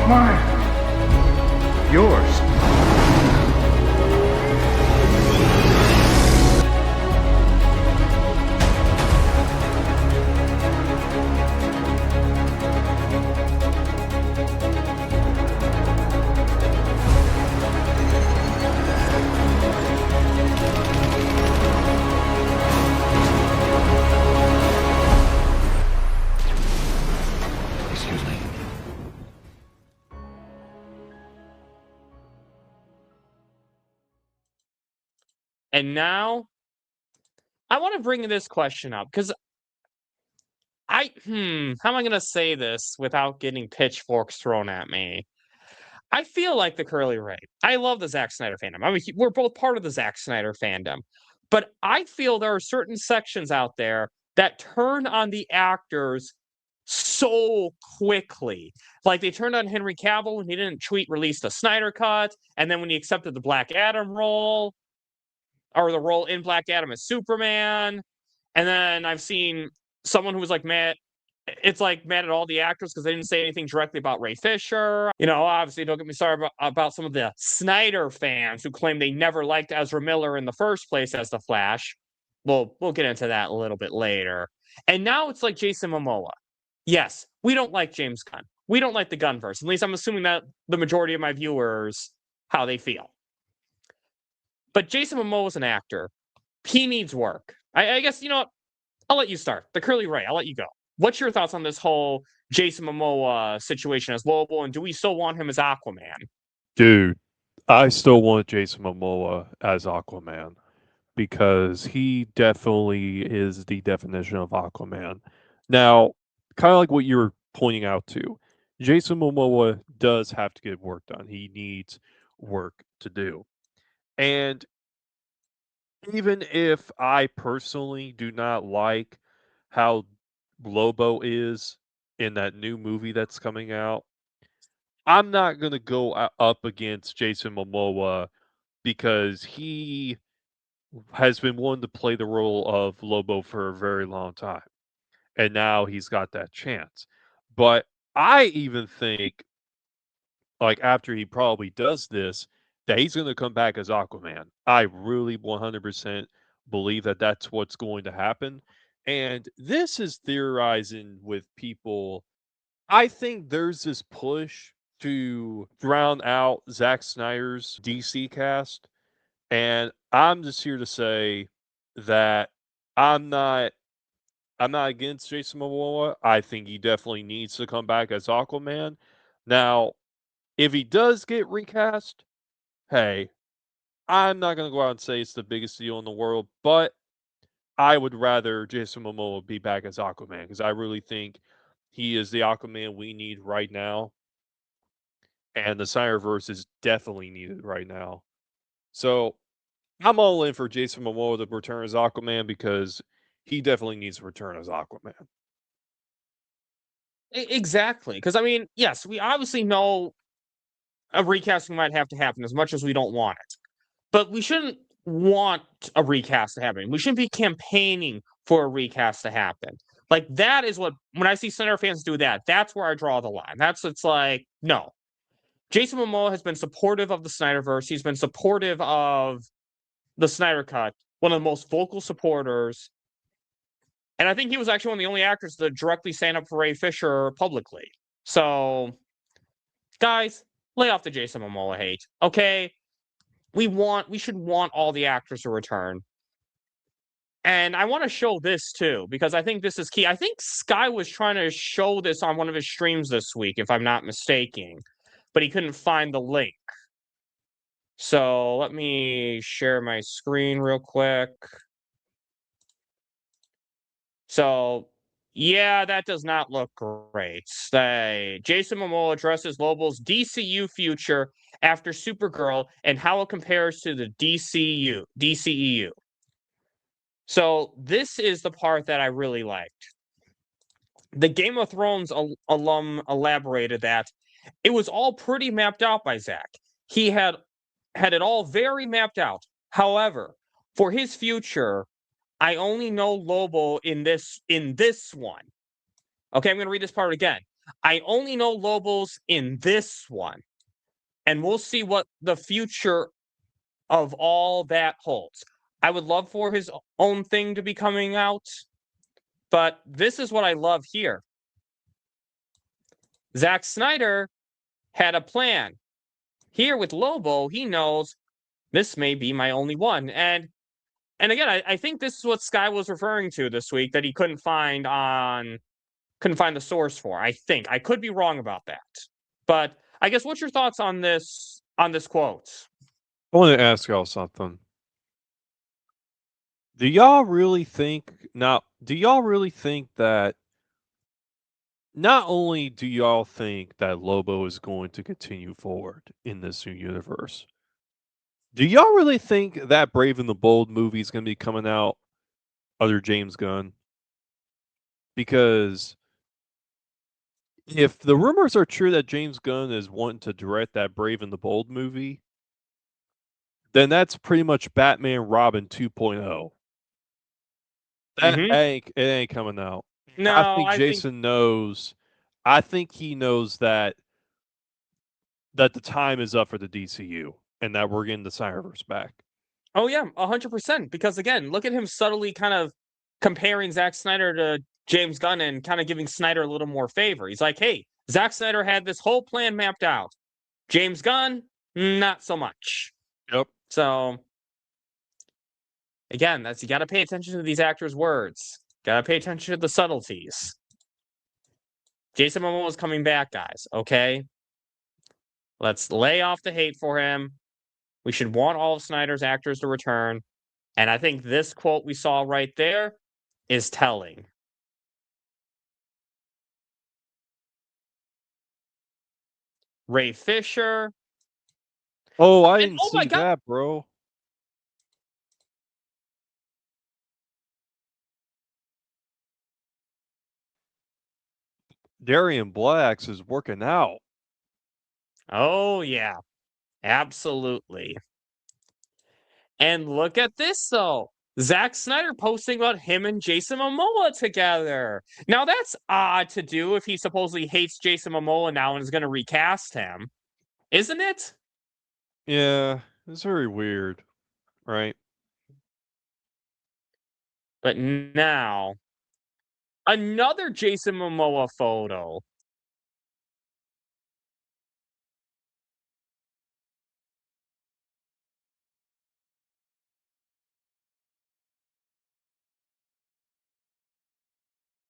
Mine. Yours. Excuse me. And now, I want to bring this question up because how am I going to say this without getting pitchforks thrown at me? I feel like the Curly Ray. I love the Zack Snyder fandom. I mean, we're both part of the Zack Snyder fandom, but I feel there are certain sections out there that turn on the actors so quickly. Like they turned on Henry Cavill when he didn't tweet release the Snyder cut, and then when he accepted the Black Adam role, or the role in Black Adam as Superman. And then I've seen someone who was like mad. It's like mad at all the actors because they didn't say anything directly about Ray Fisher. You know, obviously, don't get me started about some of the Snyder fans who claim they never liked Ezra Miller in the first place as the Flash. We'll get into that a little bit later. And now it's like Jason Momoa. Yes, we don't like James Gunn. We don't like the Gunverse. At least I'm assuming that the majority of my viewers, how they feel. But Jason Momoa is an actor. He needs work. I guess, you know what? I'll let you start. The Curly Ray, I'll let you go. What's your thoughts on this whole Jason Momoa situation as Lobo, and do we still want him as Aquaman? Dude, I still want Jason Momoa as Aquaman because he definitely is the definition of Aquaman. Now, kind of like what you were pointing out too, Jason Momoa does have to get work done. He needs work to do. And even if I personally do not like how Lobo is in that new movie that's coming out, I'm not going to go up against Jason Momoa because he has been wanting to play the role of Lobo for a very long time. And now he's got that chance. But I even think, like, after he probably does this, that he's going to come back as Aquaman. I really 100% believe that that's what's going to happen. And this is theorizing with people. I think there's this push to drown out Zack Snyder's DC cast. And I'm just here to say that I'm not against Jason Momoa. I think he definitely needs to come back as Aquaman. Now, if he does get recast, hey, I'm not going to go out and say it's the biggest deal in the world, but I would rather Jason Momoa be back as Aquaman because I really think he is the Aquaman we need right now. And the Snyderverse is definitely needed right now. So I'm all in for Jason Momoa to return as Aquaman because he definitely needs to return as Aquaman. Exactly. Because, I mean, yes, we obviously know a recasting might have to happen as much as we don't want it. But we shouldn't want a recast to happen. We shouldn't be campaigning for a recast to happen. Like, that is what, when I see Snyder fans do that, that's where I draw the line. It's like, no. Jason Momoa has been supportive of the Snyderverse. He's been supportive of the Snyder Cut, one of the most vocal supporters. And I think he was actually one of the only actors to directly stand up for Ray Fisher publicly. So, guys, lay off the Jason Momoa hate, okay? We should want all the actors to return. And I want to show this too, because I think this is key. I think Sky was trying to show this on one of his streams this week, if I'm not mistaken, but he couldn't find the link. So let me share my screen real quick. So, yeah, that does not look great. Jason Momoa addresses Lobo's DCU future after Supergirl and how it compares to the DCEU. So this is the part that I really liked. The Game of Thrones alum elaborated that it was all pretty mapped out by Zack. He had it all very mapped out. However, for his future, I only know Lobo in this one. Okay, I'm going to read this part again. I only know Lobo's in this one. And we'll see what the future of all that holds. I would love for his own thing to be coming out, but this is what I love here. Zack Snyder had a plan. Here with Lobo, he knows this may be my only one. And again, I think this is what Sky was referring to this week that he couldn't find the source for. I think. I could be wrong about that. But I guess what's your thoughts on this quote? I want to ask y'all something. Do y'all really think that not only do y'all think that Lobo is going to continue forward in this new universe, do y'all really think that Brave and the Bold movie is going to be coming out under James Gunn? Because if the rumors are true that James Gunn is wanting to direct that Brave and the Bold movie, then that's pretty much Batman Robin 2.0. It ain't coming out. No, I think Jason knows. I think he knows that the time is up for the DCU and that we're getting the Snyderverse back. Oh yeah, 100%. Because again, look at him subtly kind of comparing Zack Snyder to James Gunn and kind of giving Snyder a little more favor. He's like, hey, Zack Snyder had this whole plan mapped out. James Gunn, not so much. Yep. So again, you got to pay attention to these actors' words. Got to pay attention to the subtleties. Jason Momoa is coming back, guys. Okay, let's lay off the hate for him. We should want all of Snyder's actors to return. And I think this quote we saw right there is telling. Ray Fisher. Oh, I didn't see that, bro. Darian Blacks is working out. Oh, yeah. Absolutely. And look at this, though. Zack Snyder posting about him and Jason Momoa together. Now, that's odd to do if he supposedly hates Jason Momoa now and is going to recast him. Isn't it? Yeah, it's very weird, right? But now, another Jason Momoa photo.